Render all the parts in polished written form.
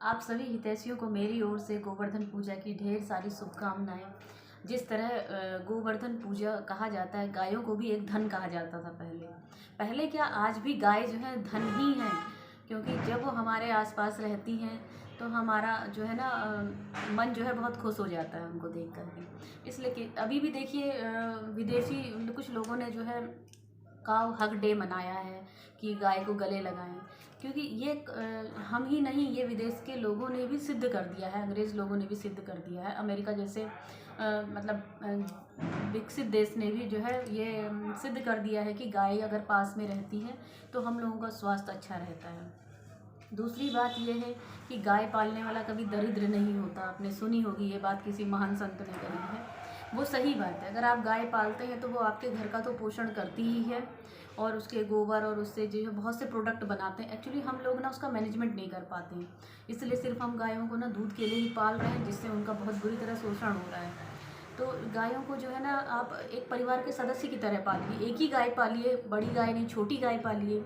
आप सभी हितैषियों को मेरी ओर से गोवर्धन पूजा की ढेर सारी शुभकामनाएं। जिस तरह गोवर्धन पूजा कहा जाता है, गायों को भी एक धन कहा जाता था पहले। पहले क्या, आज भी गाय जो है धन ही है, क्योंकि जब वो हमारे आसपास रहती हैं तो हमारा जो है ना मन जो है बहुत खुश हो जाता है उनको देख कर के। इसलिए कि अभी भी देखिए विदेशी कुछ लोगों ने जो है काव हग डे मनाया है कि गाय को गले लगाएं, क्योंकि ये हम ही नहीं, ये विदेश के लोगों ने भी सिद्ध कर दिया है, अंग्रेज़ लोगों ने भी सिद्ध कर दिया है, अमेरिका जैसे विकसित देश ने भी जो है ये सिद्ध कर दिया है कि गाय अगर पास में रहती है तो हम लोगों का स्वास्थ्य अच्छा रहता है। दूसरी बात यह है कि गाय पालने वाला कभी दरिद्र नहीं होता। आपने सुनी होगी ये बात, किसी महान संत ने कही है, वो सही बात है। अगर आप गाय पालते हैं तो वो आपके घर का तो पोषण करती ही है, और उसके गोबर और उससे जो है बहुत से प्रोडक्ट बनाते हैं। एक्चुअली हम लोग ना उसका मैनेजमेंट नहीं कर पाते हैं, इसलिए सिर्फ हम गायों को ना दूध के लिए ही पाल रहे हैं, जिससे उनका बहुत बुरी तरह शोषण हो रहा है। तो गायों को जो है ना आप एक परिवार के सदस्य की तरह पालिए। एक ही गाय पालिए, बड़ी गाय नहीं, छोटी गाय पालिए,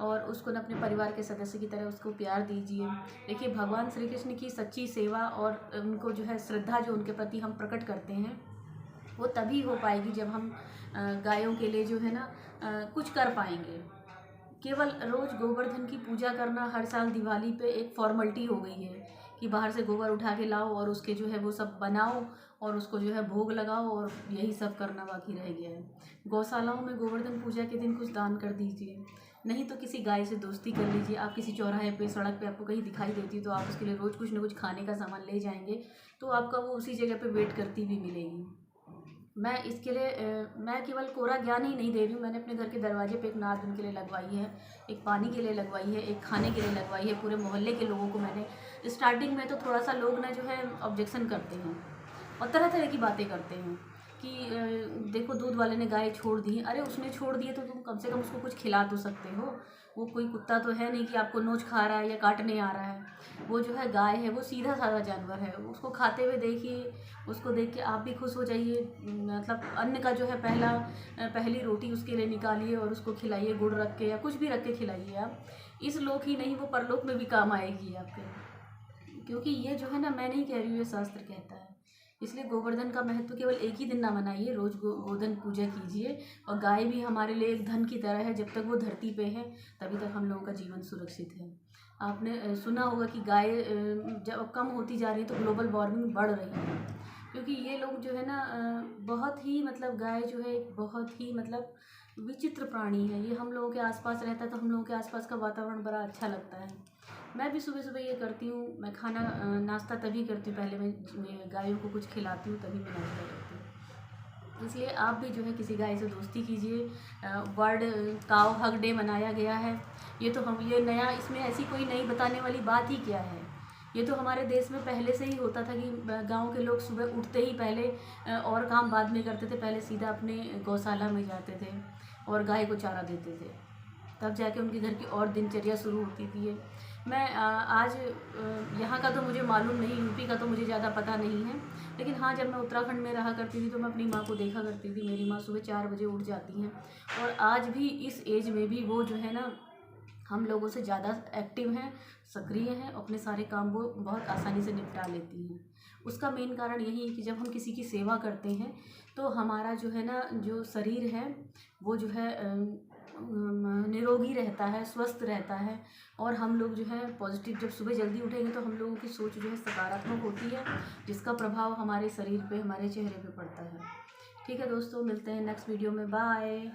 और उसको ना अपने परिवार के सदस्य की तरह उसको प्यार दीजिए। देखिए, भगवान श्री कृष्ण की सच्ची सेवा और उनको जो है श्रद्धा जो उनके प्रति हम प्रकट करते हैं, वो तभी हो पाएगी जब हम गायों के लिए जो है ना कुछ कर पाएंगे। केवल रोज़ गोवर्धन की पूजा करना हर साल दिवाली पे एक फॉर्मेलिटी हो गई है कि बाहर से गोबर उठा के लाओ और उसके जो है वो सब बनाओ और उसको जो है भोग लगाओ, और यही सब करना बाकी रह गया है। गौशालाओं में गोवर्धन पूजा के दिन कुछ दान कर दीजिए, नहीं तो किसी गाय से दोस्ती कर लीजिए। आप किसी चौराहे पे, सड़क पे आपको कहीं दिखाई देती है तो आप उसके लिए रोज़ कुछ ना कुछ खाने का सामान ले जाएंगे, तो आपका वो उसी जगह पे वेट करती भी मिलेगी। मैं इसके लिए मैं केवल कोरा ज्ञान ही नहीं दे रही हूँ, मैंने अपने घर के दरवाजे पे एक नाद उनके लिए लगवाई है, एक पानी के लिए लगवाई है, एक खाने के लिए लगवाई है। पूरे मोहल्ले के लोगों को मैंने, स्टार्टिंग में तो थोड़ा सा लोग ना जो है ऑब्जेक्शन करते हैं और तरह तरह की बातें करते हैं कि देखो दूध वाले ने गाय छोड़ दी। अरे उसने छोड़ दी है तो तुम कम से कम उसको कुछ खिला तो सकते हो। वो कोई कुत्ता तो है नहीं कि आपको नोच खा रहा है या काटने आ रहा है। वो जो है गाय है, वो सीधा साधा जानवर है। उसको खाते हुए देखिए, उसको देख के आप भी खुश हो जाइए। मतलब अन्न का जो है पहली रोटी उसके लिए निकालिए और उसको खिलाइए, गुड़ रख के या कुछ भी रख के खिलाइए। आप इस लोक ही नहीं, वो परलोक में भी काम आएगी आपके, क्योंकि ये जो है ना, मैं नहीं कह रही हूँ, ये शास्त्र कहता है। इसलिए गोवर्धन का महत्व केवल एक ही दिन ना मनाइए, रोज़ गोवर्धन पूजा कीजिए। और गाय भी हमारे लिए एक धन की तरह है, जब तक वो धरती पे है तभी तक हम लोगों का जीवन सुरक्षित है। आपने सुना होगा कि गाय जब कम होती जा रही है तो ग्लोबल वार्मिंग बढ़ रही है, क्योंकि ये लोग जो है ना बहुत ही, मतलब गाय जो है एक बहुत ही मतलब विचित्र प्राणी है। ये हम लोगों के आसपास रहता है तो हम लोगों के आसपास का वातावरण बड़ा अच्छा लगता है। मैं भी सुबह सुबह ये करती हूँ। मैं खाना नाश्ता तभी करती हूँ, पहले मैं गायों को कुछ खिलाती हूँ, तभी मैं नाश्ता करती हूँ। इसलिए आप भी जो है किसी गाय से दोस्ती कीजिए। वर्ल्ड काव हग डे मनाया गया है। ये तो हम, ये नया, इसमें ऐसी कोई नई बताने वाली बात ही क्या है। ये तो हमारे देश में पहले से ही होता था कि गांव के लोग सुबह उठते ही पहले और काम बाद में करते थे, पहले सीधा अपने गौशाला में जाते थे और गाय को चारा देते थे, तब जाके उनके घर की और दिनचर्या शुरू होती थी। मैं आज यहाँ का तो मुझे मालूम नहीं, यूपी का तो मुझे ज़्यादा पता नहीं है, लेकिन हाँ, जब मैं उत्तराखंड में रहा करती थी तो मैं अपनी माँ को देखा करती थी। मेरी माँ सुबह 4 बजे उठ जाती हैं, और आज भी इस एज में भी वो जो है ना हम लोगों से ज़्यादा एक्टिव हैं, सक्रिय हैं, अपने सारे काम वो बहुत आसानी से निपटा लेती हैं। उसका मेन कारण यही है कि जब हम किसी की सेवा करते हैं तो हमारा जो है ना, जो शरीर है वो जो है निरोगी रहता है, स्वस्थ रहता है, और हम लोग जो है पॉजिटिव, जब सुबह जल्दी उठेंगे तो हम लोगों की सोच जो है सकारात्मक होती है, जिसका प्रभाव हमारे शरीर पे, हमारे चेहरे पे पड़ता है। ठीक है दोस्तों, मिलते हैं नेक्स्ट वीडियो में। बाय।